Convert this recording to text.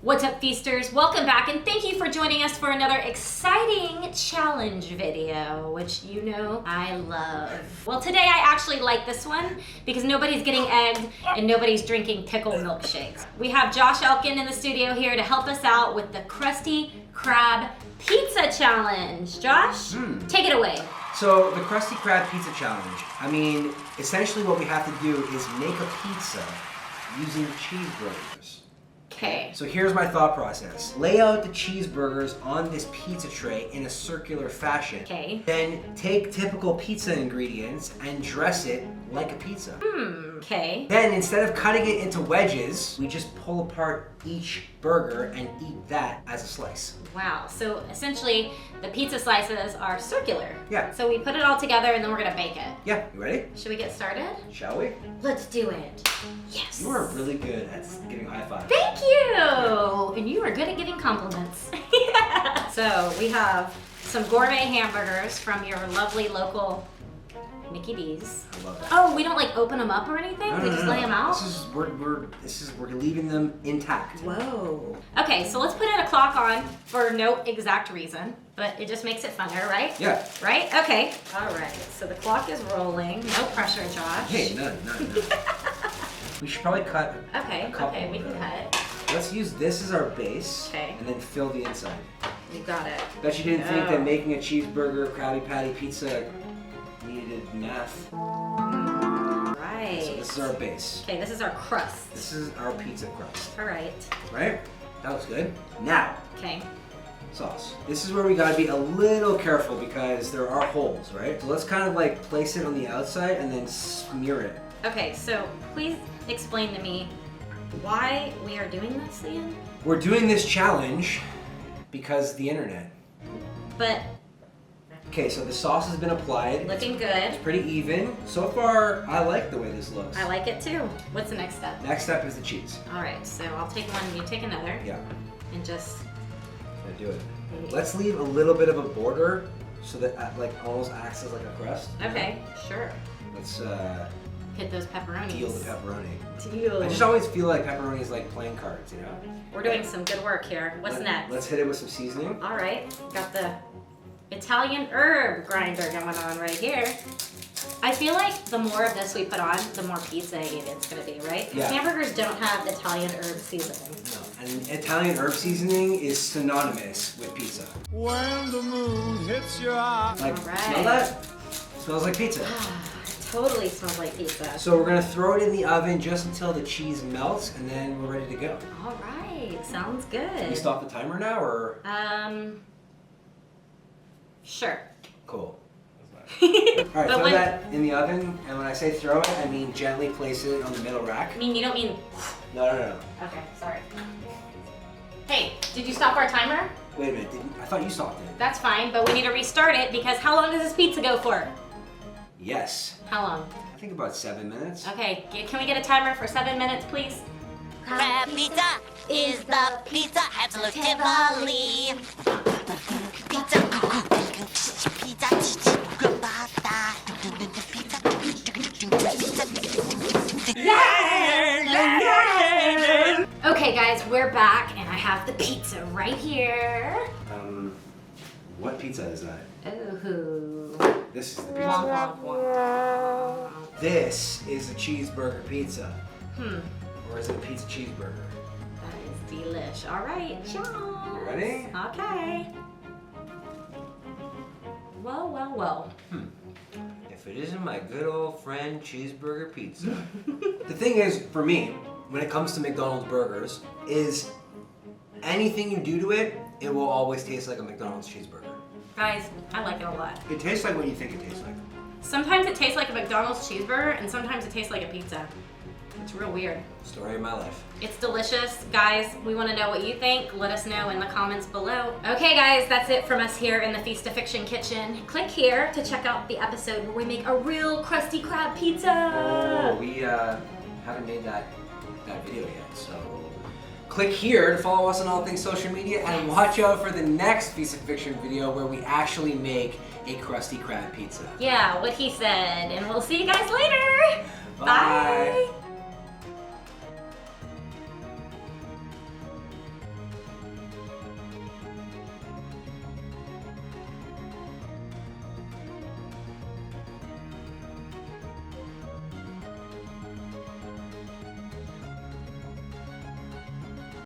What's up, feasters? Welcome back, and thank you for joining us for another exciting challenge video, which you know I love. Well, today I actually like this one because nobody's getting egged and nobody's drinking pickle milkshakes. We have Josh Elkin in the studio here to help us out with the KRUSTY KRAB Pizza Challenge. Josh, take it away. So the KRUSTY KRAB Pizza Challenge, I mean, essentially what we have to do is make a pizza using cheeseburgers. Okay. So here's my thought process. Lay out the cheeseburgers on this pizza tray in a circular fashion. Okay. Then take typical pizza ingredients and dress it like a pizza. Okay. Then instead of cutting it into wedges, we just pull apart each burger and eat that as a slice. Wow, so essentially the pizza slices are circular. Yeah. So we put it all together and then we're gonna bake it. Yeah, you ready? Should we get started? Shall we? Let's do it. Yes. You are really good at giving high fives. Thank you! And you are good at giving compliments. Yeah. So we have some gourmet hamburgers from your lovely local Mickey D's. I love that. Oh, we don't like open them up or anything? No, We just lay them out? We're leaving them intact. Whoa. Okay, so let's put in a clock on for no exact reason, but it just makes it funner, right? Yeah. Right? Okay. All right, so the clock is rolling. No pressure, Josh. Hey, none. We should probably cut. Okay, a couple okay, we of can them. cut. Let's use this as our base. Okay. And then fill the inside. You got it. Bet you didn't think No. that making a cheeseburger, Krabby Patty pizza needed math. Right. So this is our base. Okay, this is our crust. This is our pizza crust. All right. Right? That looks good. Now, Okay. sauce. This is where we gotta be a little careful because there are holes, right? So let's kind of like place it on the outside and then smear it. Okay, so please explain to me why we are doing this, Ian? We're doing this challenge because the internet. But Okay, so the sauce has been applied. looking good. Pretty even. So far, I like the way this looks. I like it too. What's the next step? Next step is the cheese. All right, so I'll take one, you take another, Yeah, and just, gonna do it. Let's leave a little bit of a border so that like almost acts as like a crust. you know? okay, sure. Let's Hit those pepperonis. deal the pepperoni. Deal. I just always feel like pepperoni is like playing cards, you know? We're doing some good work here. What's next? Let's hit it with some seasoning. All right, got the Italian herb grinder going on right here. I feel like the more of this we put on, the more pizza it's gonna be, right? Yeah. Hamburgers don't have Italian herb seasoning. No, and Italian herb seasoning is synonymous with pizza. When the moon hits your eye. Like, All right. smell that? Smells like pizza. It totally smells like pizza. So we're gonna throw it in the oven just until the cheese melts, and then we're ready to go. All right, sounds good. Can we stop the timer now, or? Sure. Cool. Alright, But throw when- that in the oven, and when I say throw it, I mean gently place it on the middle rack. I mean, you don't mean. No. Okay, sorry. Hey, did you stop our timer? Wait a minute, I thought you stopped it. That's fine, but we need to restart it because how long does this pizza go for? Yes. How long? I think about 7 minutes. Okay, can we get a timer for 7 minutes, please? Crab pizza is the pizza absolutely. Pizza, Okay, guys, we're back, and I have the pizza right here. What pizza is that? Ooh. This is the Wong, pizza. wong, wong. This is a cheeseburger pizza. Hmm, Or is it a pizza cheeseburger? that is delish. All right, cheers. Ready? Okay. Well, well, well. If it isn't my good old friend cheeseburger pizza. The thing is, for me, when it comes to McDonald's burgers, is anything you do to it, it will always taste like a McDonald's cheeseburger. Guys, I like it a lot. It tastes like what you think it tastes like. Sometimes it tastes like a McDonald's cheeseburger, and sometimes it tastes like a pizza. It's real weird. Story of my life. It's delicious. Guys, we want to know what you think. Let us know in the comments below. Okay, guys, that's it from us here in the Feast of Fiction kitchen. Click here to check out the episode where we make a real KRUSTY KRAB pizza. Oh, we haven't made that video yet, so click here to follow us on all things social media, and watch out for the next Feast of Fiction video where we actually make a KRUSTY KRAB pizza. Yeah, what he said. And we'll see you guys later. Bye. Bye.